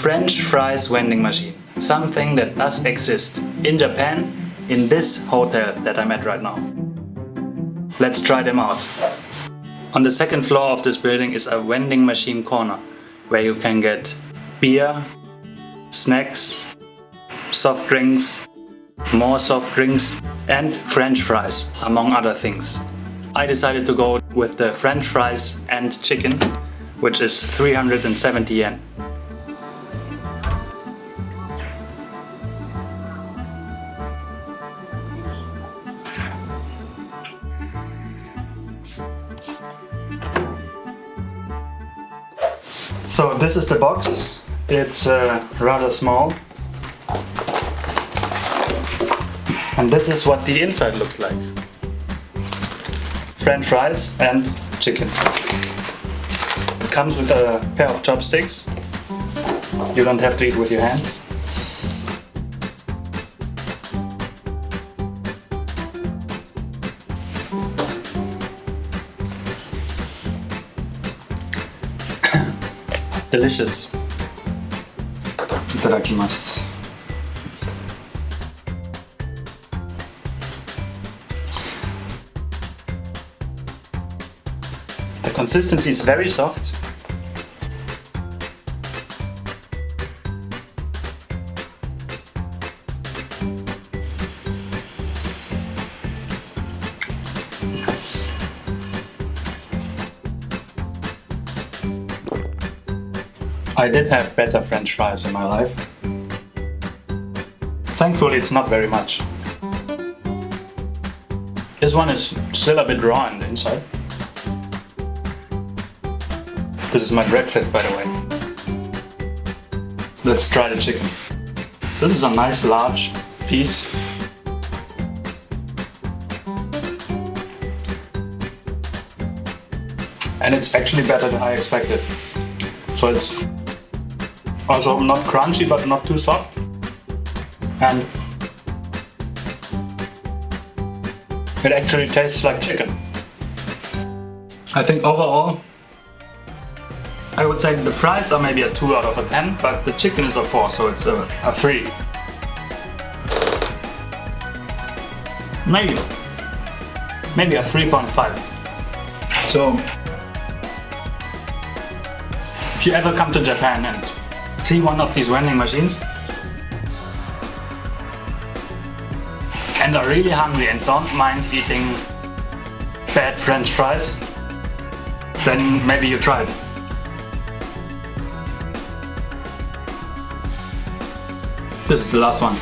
French fries vending machine. Something that does exist in Japan, in this hotel that I'm at right now. Let's try them out. On the second floor of this building is a vending machine corner where you can get beer, snacks, soft drinks, more soft drinks and French fries, among other things. I decided to go with the French fries and chicken, which is 370 yen. So this is the box. It's rather small. And this is what the inside looks like. French fries and chicken. It comes with a pair of chopsticks. You don't have to eat with your hands. Delicious. Itadakimasu. The consistency is very soft. I did have better French fries in my life. Thankfully it's not very much. This one is still a bit raw on the inside. This is my breakfast, by the way. Let's try the chicken. This is a nice large piece. And it's actually better than I expected. So it's also not crunchy but not too soft. And it actually tastes like chicken. I think overall I would say the fries are maybe a 2 out of a 10, but the chicken is a 4, so it's a 3. Maybe a 3.5. So if you ever come to Japan and see one of these vending machines and are really hungry and don't mind eating bad French fries, then maybe you try it. This is the last one.